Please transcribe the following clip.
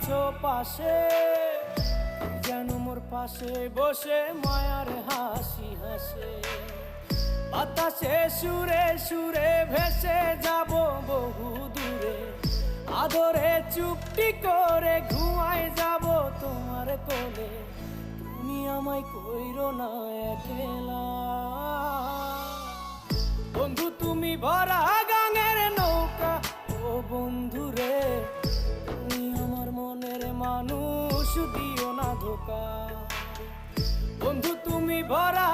আছো পাশে, যেন মোর পাশে বসে মায়ার হাসি হাসে। বাতাসে সুরে সুরে ভেসে যাব বহু দূরে, আদরে চুপটি করে ঘুমায় যাব তোমার কোলে। তুমি আমায় কইরো না একলা বন্ধু, তুমি ভরা গাঙের নৌকা। ও বন্ধু রে, তুমি আমার মনের মানুষ, দিও না ধোকা। বন্ধু তুমি ভরা